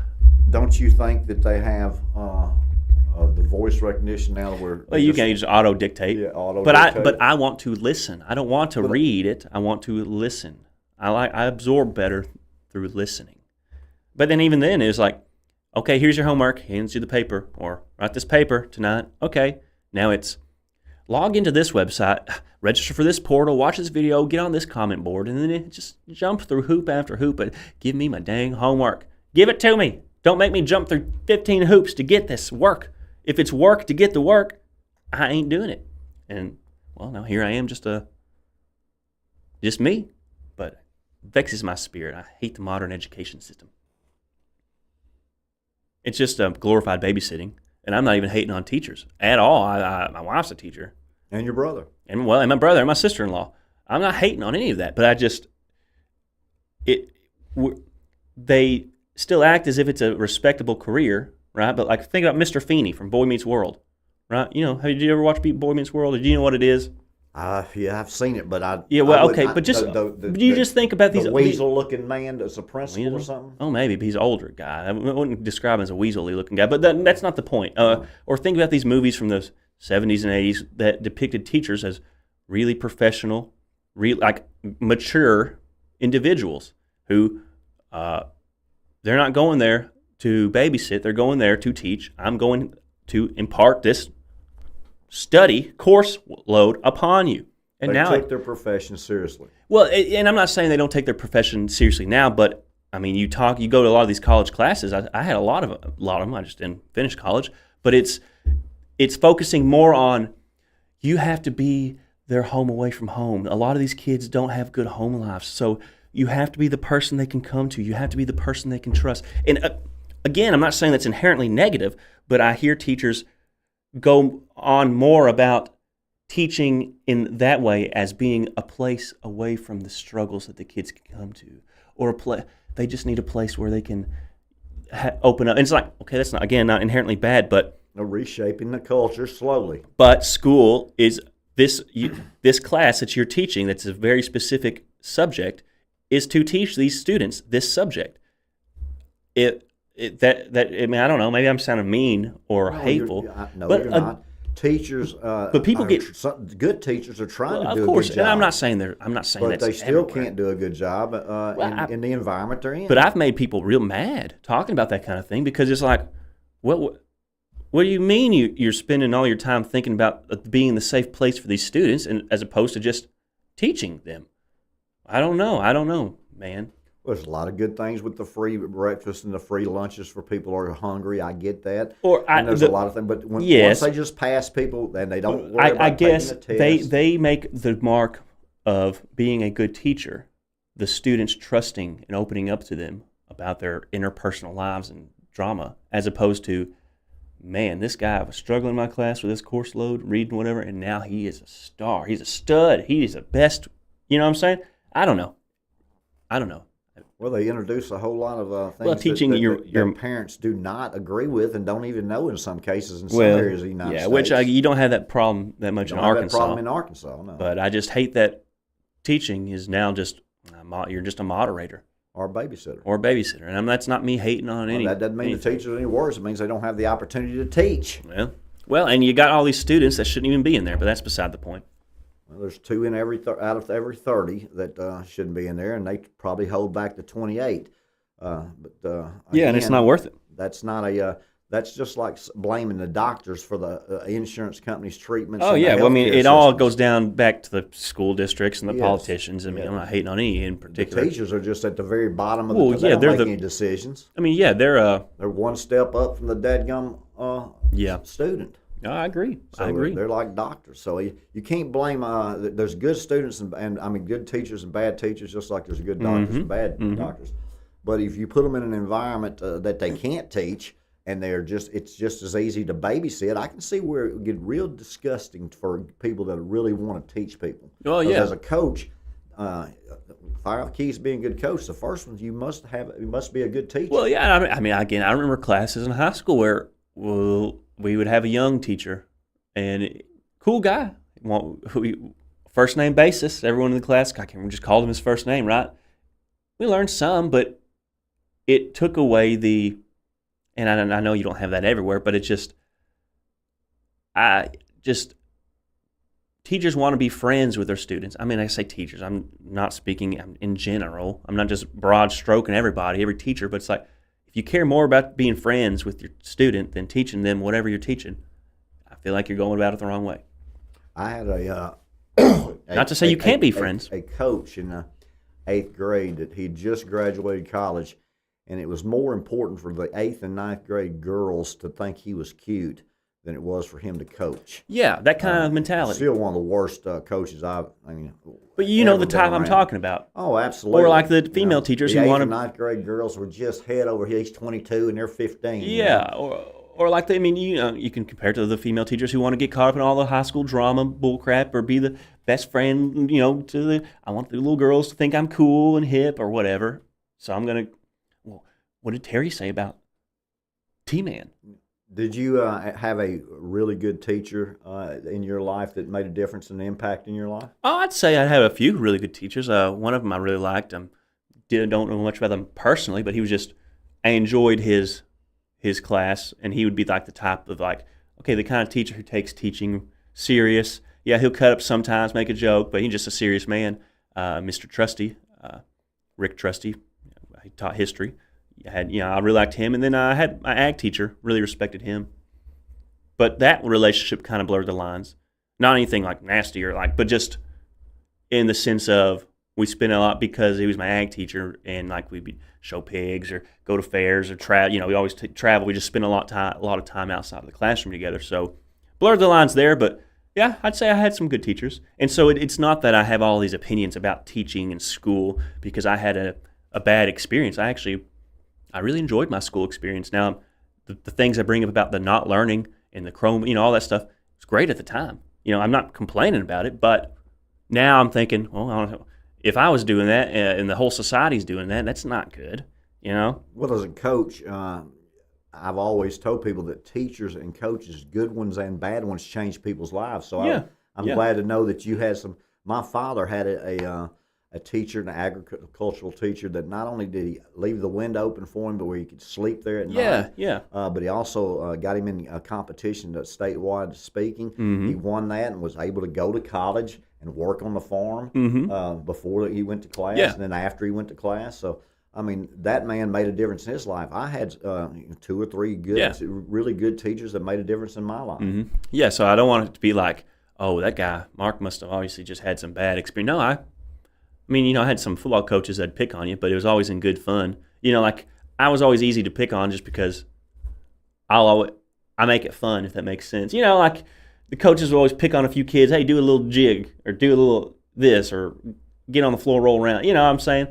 Don't you think that they have the voice recognition now where? Well, you can just auto dictate. Yeah, auto but dictate. But I want to listen. I don't want to read it. I want to listen. I absorb better through listening. But then even then, it's like, okay, here's your homework. Hands you the paper, or write this paper tonight. Okay, now it's log into this website, register for this portal, watch this video, get on this comment board, and then it just jump through hoop after hoop. But give me my dang homework. Give it to me. Don't make me jump through 15 hoops to get this work. If it's work to get the work, I ain't doing it. And, well, now here I am, just me. But it vexes my spirit. I hate the modern education system. It's just glorified babysitting. And I'm not even hating on teachers at all. My wife's a teacher. And your brother. And my brother and my sister-in-law. I'm not hating on any of that. But they still act as if it's a respectable career, right? But like think about Mr. Feeney from Boy Meets World, right? You know, did you ever watch Boy Meets World? Did you know what it is? Yeah, I've seen it, but just think about the weasel-looking man that's a principal or something. Oh, maybe but he's an older guy. I wouldn't describe him as a weaselly-looking guy, but that's not the point. Or think about these movies from the 70s and 80s that depicted teachers as really professional, like mature individuals who they're not going there to babysit. They're going there to teach. I'm going to impart this study course load upon you. And they now took their profession seriously. Well, and I'm not saying they don't take their profession seriously now, but I mean, you go to a lot of these college classes. I had a lot of them. I just didn't finish college, but it's focusing more on you have to be their home away from home. A lot of these kids don't have good home lives, so you have to be the person they can come to. You have to be the person they can trust. And again, I'm not saying that's inherently negative, but I hear teachers go on more about teaching in that way as being a place away from the struggles that the kids can come to, or they just need a place where they can open up. And it's like, okay, that's not inherently bad, but reshaping the culture slowly. But school is this class that you're teaching. That's a very specific subject. Is to teach these students this subject. I mean, I don't know. Maybe I'm sounding mean or hateful. You're not. Teachers, but people good teachers are trying to do a good job. And I'm not saying but they still can't do a good job in the environment they're in. But I've made people real mad talking about that kind of thing because it's like, what do you mean you're spending all your time thinking about being the safe place for these students, and as opposed to just teaching them? I don't know, man. Well, there's a lot of good things with the free breakfast and the free lunches for people who are hungry. I get that. And there's a lot of things. But once they just pass people, then they don't worry about taking the test. They make the mark of being a good teacher, the students trusting and opening up to them about their interpersonal lives and drama, as opposed to, man, this guy was struggling in my class with this course load, reading whatever, and now he is a star. He's a stud. He is the best. You know what I'm saying? I don't know. Well, they introduce a whole lot of things teaching that your parents do not agree with and don't even know in some cases in some areas of the United States. Which you don't have that problem that much in Arkansas. That problem in Arkansas, no. But I just hate that teaching is now just you're just a moderator. Or a babysitter. And that's not me hating on any. That doesn't mean the teachers are any worse. It means they don't have the opportunity to teach. Well, and you got all these students that shouldn't even be in there, but that's beside the point. Well, there's 2 in out of every 30 that shouldn't be in there, and they probably hold back to 28. And it's not worth it. That's not that's just like blaming the doctors for the insurance company's treatments. Oh, yeah. Well, I mean, it all goes down back to the school districts and the politicians. I mean, I'm not hating on any in particular. The teachers are just at the very bottom of the. They don't make any decisions. I mean, they're one step up from the dadgum student. No, I agree. They're like doctors. So you can't blame. There's good students and I mean good teachers and bad teachers, just like there's good doctors and bad doctors. But if you put them in an environment that they can't teach, and it's just as easy to babysit, I can see where it would get real disgusting for people that really want to teach people. Oh yeah. As a coach, fire the keys to being a good coach. The first one you must be a good teacher. Well, yeah. I mean, again, I remember classes in high school where we would have a young teacher, and cool guy. First name basis. Everyone in the class, I can just call him his first name, right? We learned some, but it took away and I know you don't have that everywhere, but teachers want to be friends with their students. I mean, I say teachers. I'm not speaking in general. I'm not just broad stroking every teacher, but it's like, if you care more about being friends with your student than teaching them whatever you're teaching, I feel like you're going about it the wrong way. I had Not to say you can't be friends. A coach in the 8th grade that he just graduated college, and it was more important for the 8th and 9th grade girls to think he was cute than it was for him to coach. Yeah, that kind of mentality. Still one of the worst coaches But you know the type I'm talking about. Oh, absolutely. Or like the female teachers who want to. The 8th and 9th grade girls were just head over heels, 22, and they're 15. Yeah, or like you can compare it to the female teachers who want to get caught up in all the high school drama bullcrap, or be the best friend. I want the little girls to think I'm cool and hip or whatever. So I'm gonna. Well, what did Terry say about T-Man? Did you have a really good teacher in your life that made a difference and impact in your life? Oh, I'd say I had a few really good teachers. One of them I really liked. Don't know much about them personally, but I enjoyed his class, and he would be like the type of the kind of teacher who takes teaching serious. Yeah, he'll cut up sometimes, make a joke, but he's just a serious man. Mr. Trusty, Rick Trusty, he taught history. I really liked him, and then I had my ag teacher, really respected him. But that relationship kind of blurred the lines. Not anything like nasty but just in the sense of we spent a lot because he was my ag teacher, and we'd show pigs or go to fairs or travel. We always travel. We just spent a lot of time outside of the classroom together. So blurred the lines there, but yeah, I'd say I had some good teachers. And so it's not that I have all these opinions about teaching and school because I had a bad experience. I really enjoyed my school experience. Now, the things I bring up about the not learning and the chrome, all that stuff, it's great at the time. I'm not complaining about it, but now I'm thinking, well, I don't know, if I was doing that and the whole society's doing that, that's not good, Well, as a coach, I've always told people that teachers and coaches, good ones and bad ones, change people's lives. So yeah. I'm glad to know that you had some. My father had a teacher, an agricultural teacher, that not only did he leave the window open for him, but where he could sleep there at night. Yeah. But he also got him in a competition, statewide speaking. Mm-hmm. He won that and was able to go to college and work on the farm before he went to class, and then after he went to class. So, that man made a difference in his life. I had 2 or 3 really good teachers that made a difference in my life. Mm-hmm. Yeah, so I don't want it to be like, oh, that guy, Mark, must have obviously just had some bad experience. No, I had some football coaches that'd pick on you, but it was always in good fun. I was always easy to pick on just because I make it fun, if that makes sense. The coaches would always pick on a few kids. Hey, do a little jig, or do a little this, or get on the floor, roll around. You know what I'm saying?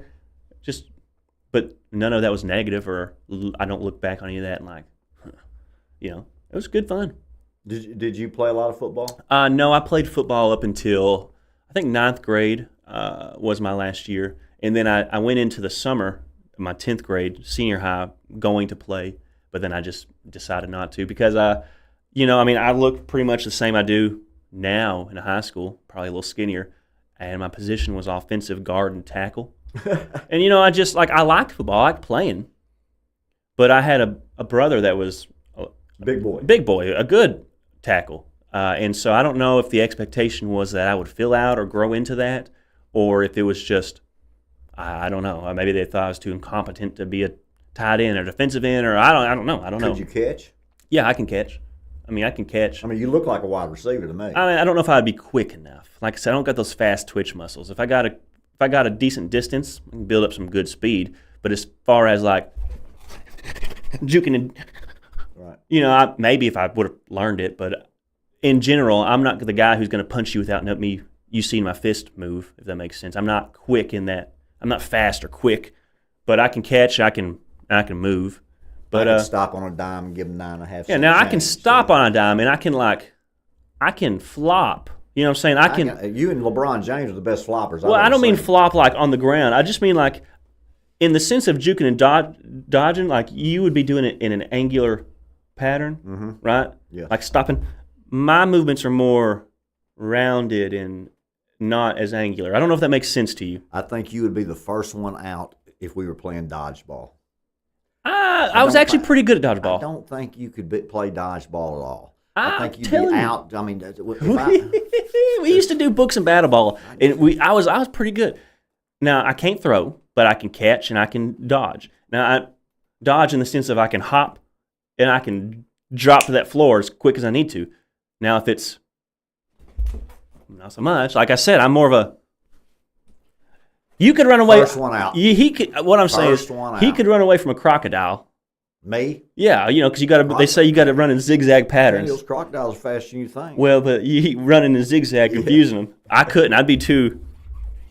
But none of that was negative, or I don't look back on any of that and it was good fun. Did you play a lot of football? No, I played football up until I think 9th grade was my last year, and then I went into the summer, my 10th grade, senior high, going to play, but then I just decided not to because I look pretty much the same I do now in high school, probably a little skinnier, and my position was offensive guard and tackle. And I liked football, I liked playing, but I had a brother that was big boy, a good tackle. And so I don't know if the expectation was that I would fill out or grow into that, or if it was just, I don't know. Maybe they thought I was too incompetent to be a tight end or defensive end, or I don't know. Could you catch? Yeah, I can catch. I can catch. You look like a wide receiver to me. I don't know if I'd be quick enough. Like I said, I don't got those fast twitch muscles. If I got a decent distance, I can build up some good speed. But as far as juking and, right. Maybe if I would have learned it, but in general, I'm not the guy who's going to punch you without you seeing my fist move, if that makes sense. I'm not quick in that. I'm not fast or quick, but I can catch. I can move. But I can stop on a dime and give them 9.5. Yeah, now I can stop on a dime and I can flop. You know what I'm saying? You and LeBron James are the best floppers. Well, I don't mean flop on the ground. I just mean in the sense of juking and dodging. You would be doing it in an angular pattern, right? Yeah. Stopping. My movements are more rounded and not as angular. I don't know if that makes sense to you. I think you would be the first one out if we were playing dodgeball. I was actually pretty good at I dodgeball. don't think you could play dodgeball at all. I I'm think you'd be telling you. out. I mean, if We used to do books and battle ball, and I was pretty good. Now I can't throw, but I can catch and I can dodge. Now I dodge in the sense of I can hop and I can drop to that floor as quick as I need to. Now if it's not so much, like I said, I'm more of a. You could run away. First one out. He could. What I'm saying is, First one he out. could run away from a crocodile. Me? Yeah, because you got to. They say you got to run in zigzag patterns. Those crocodiles are faster than you think. Well, but you running in zigzag, confusing them. I couldn't. I'd be too.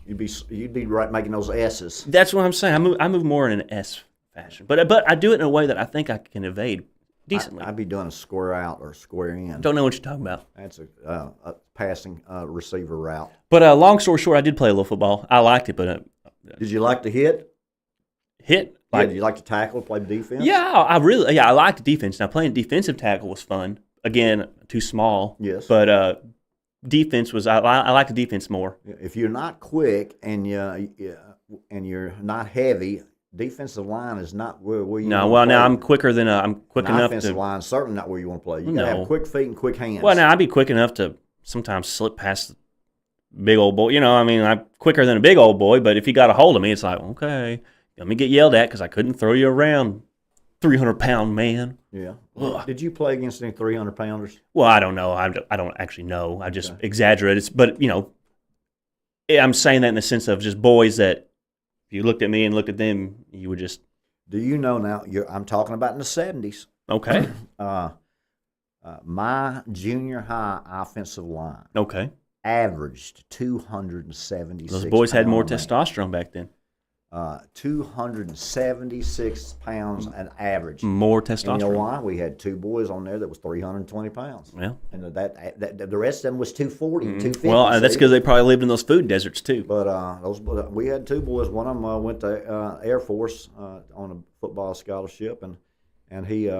You'd be right making those S's. That's what I'm saying. I move more in an S fashion, but I do it in a way that I think I can evade decently. I'd be doing a square out or a square in. Don't know what you're talking about. That's a passing receiver route. But long story short, I did play a little football. I liked it, but Did you like to hit? hit Did you like to tackle, play defense? Yeah, I liked defense. Now playing defensive tackle was fun. Again, too small. Yes. But defense was I like the defense more. If you're not quick and you're not heavy, defensive line is not where you. No, want well to now play. I'm quicker than I'm quick enough offensive to. line certainly not where you want to play. You gotta No. have quick feet and quick hands. Well, now I'd be quick enough to sometimes slip past the big old boy. I'm quicker than a big old boy, but if he got a hold of me, it's like, okay, let me get yelled at because I couldn't throw you around, 300-pound man. Yeah. Ugh. Did you play against any 300-pounders? Well, I don't know. I don't actually know. I just exaggerate it. But, I'm saying that in the sense of just boys that if you looked at me and looked at them, you would just. Do you know now? I'm talking about in the 70s. Okay. My junior high offensive line Okay. averaged 276. Those boys had more pound man. testosterone back then. 276 pounds an average. More And you testosterone. know why? We had two boys on there that was 320 pounds. Yeah. And that the rest of them was 240, 250. Well, that's see? because they probably lived in those food deserts too. But we had two boys. One of them went to Air Force on a football scholarship, and he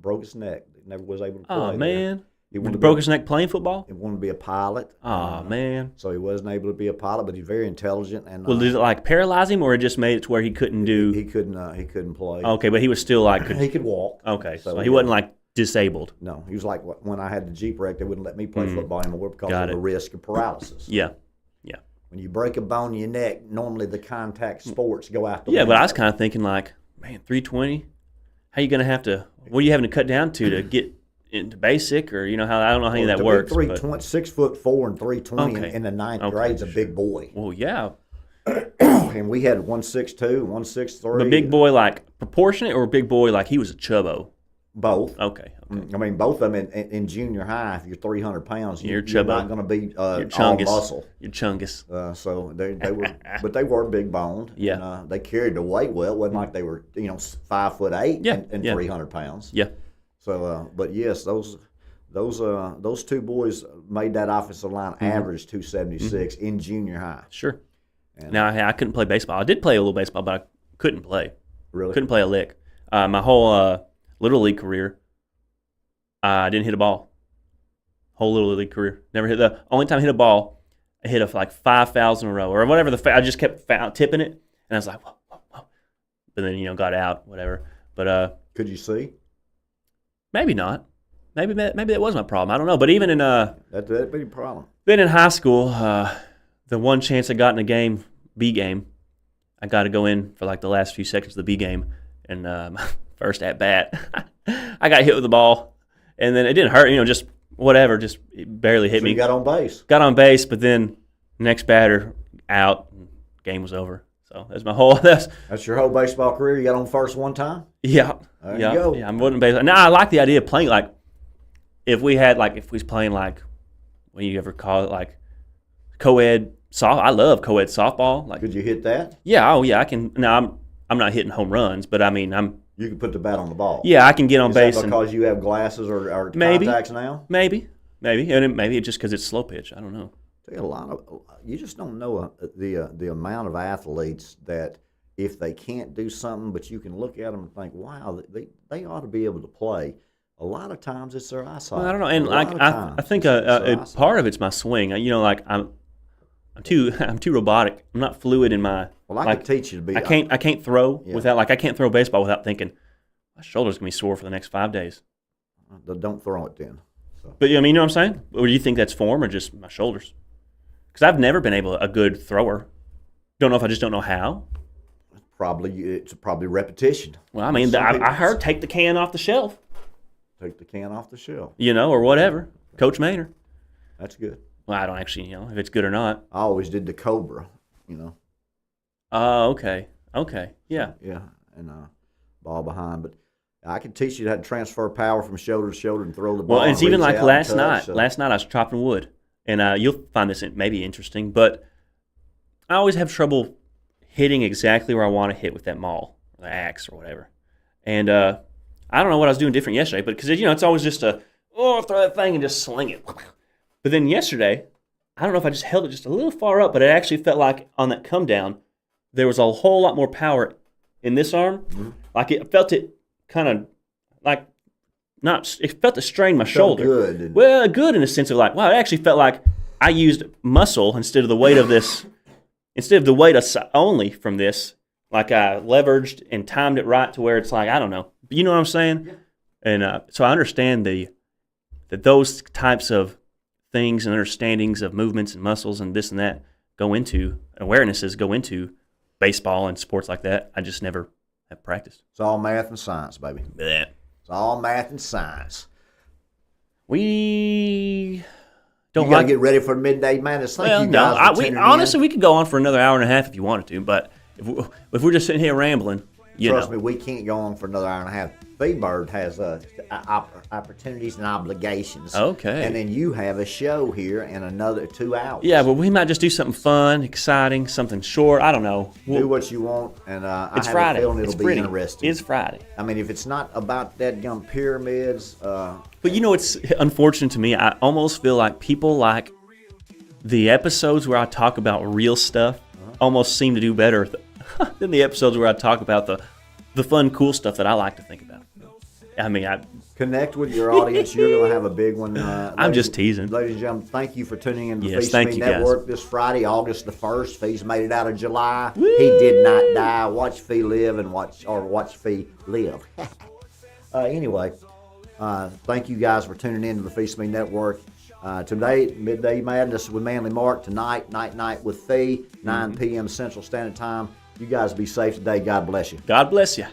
broke his neck. Never was able to play. Oh there. man, He he wanted to broke be- his neck playing football. He wanted to be a pilot. Oh man. So he wasn't able to be a pilot, but he's very intelligent. And Well, did it like paralyze him, or it just made it to where he couldn't do? he couldn't play. Okay, but he was still like. He could walk. Okay, so he yeah. wasn't like disabled. No, he was like when I had the Jeep wreck, they wouldn't let me play football anymore because Got of the it. risk of paralysis. Yeah. When you break a bone in your neck, normally the contact sports go out the Yeah, but window. I was kind of thinking like, man, 320. How you gonna have to? What are you having to cut down to get into basic, or how I don't know how any of that works. but- 6'4" and 320 Okay. in the ninth Okay, grade's a big boy. Well, yeah, And we had 162, 163. but big boy like proportionate, or big boy like he was a chubbo. Both. Okay. I mean, both of them in junior high. If you're 300 pounds, You're you're chubbo. not going to be You're all chungus. muscle. You're chungus. So they were, but they were big boned. Yeah. And, they carried the weight well. It wasn't like they were 5'8" Yeah, and yeah. 300 pounds. Yeah. So, but yes, those two boys made that offensive line average 276 in junior high. Sure. Now I couldn't play baseball. I did play a little baseball, but I couldn't play. Really? Couldn't play a lick. My whole little league career, I didn't hit a ball. Whole little league career, never hit the. Only time I hit a ball, I hit like 5 fouls in a row or whatever. I just kept tipping it, and I was like, whoa, whoa, whoa. But then got out, whatever. But Could you see? maybe not. Maybe that was my problem. I don't know. But even in That'd be a problem. then in high school, the one chance I got in a game, B game, I got to go in for like the last few seconds of the B game, and my first at bat, I got hit with the ball, and then it didn't hurt. Just whatever, just it barely hit So me. you got on base. Got on base, but then next batter out, and game was over. So that's my whole. That's yeah. There you yeah, go. Yeah, I wasn't baseball. Now I like the idea of playing like if we was playing like what do you ever call it like co-ed soft. I love co-ed softball. Like Could you hit that? yeah, oh yeah, I can. Now I'm not hitting home runs, but I mean You could put the bat on the ball. yeah, I can get on Is base that and because you have glasses or Maybe. contacts now? maybe, and maybe it's just because it's slow pitch. I don't know. You just don't know the amount of athletes that if they can't do something, but you can look at them and think, wow, they ought to be able to play. A lot of times it's their eyesight. Well, I don't know, and I think part of it's my swing. I'm too robotic. I'm not fluid in my. Well, I could teach you to be. I can't throw without I can't throw baseball without thinking my shoulder's gonna be sore for the next 5 days. Don't throw it then. So. But you know what I'm saying? Or do you think that's form or just my shoulders? Because I've never been a good thrower. Don't know if I just don't know how. It's probably repetition. Well, I mean, I heard take the can off the shelf. Take the can off the shelf. Or whatever. Coach Maynard. That's good. Well, I don't actually, if it's good or not. I always did the cobra, Oh, okay. Okay, yeah. Yeah, and ball behind. But I can teach you how to transfer power from shoulder to shoulder and throw the ball. Well, it's even like last night. So. Last night I was chopping wood. And you'll find this maybe interesting, but I always have trouble hitting exactly where I want to hit with that maul, the axe or whatever. And I don't know what I was doing different yesterday, but because it's always just throw that thing and just sling it. But then yesterday, I don't know if I just held it just a little far up, but it actually felt like on that come down, there was a whole lot more power in this arm. Mm-hmm. Like it felt it kind of like it felt to strain my shoulder. Good. Well, good in the sense of wow, it actually felt like I used muscle instead of the weight of this, instead of the weight only from this. Like I leveraged and timed it right to where it's I don't know. You know what I'm saying? Yeah. And so I understand that those types of things and understandings of movements and muscles and this and that awarenesses go into baseball and sports like that. I just never have practiced. It's all math and science, baby. Yeah. It's all math and science. We don't. You got to get ready for Midday Madness. Thank you guys. Honestly, we could go on for another hour and a half if you wanted to, but if we're just sitting here rambling, trust me, we can't go on for another hour and a half. Phee Bird has opportunities and obligations. Okay. And then you have a show here in another 2 hours. Yeah, but we might just do something fun, exciting, something short. I don't know. Do what you want, and it's I have Friday. a feeling it'll be interesting. It's Friday. I mean, if it's not about that pyramids. But it's unfortunate to me. I almost feel like people like the episodes where I talk about real stuff almost seem to do better than the episodes where I talk about the fun, cool stuff that I like to think about. I mean, connect with your audience. You're going to have a big one. I'm just teasing. Ladies and gentlemen, thank you for tuning in to Phee Smee Network this Friday, August the 1st. Fee's made it out of July. Woo! He did not die. Watch Phee live and watch Phee live. Anyway, thank you guys for tuning in to the Phee Smee Network. Today, Midday Madness with Manly Mark. Tonight, Night with Phee, 9 p.m. Central Standard Time. You guys be safe today. God bless you. God bless you.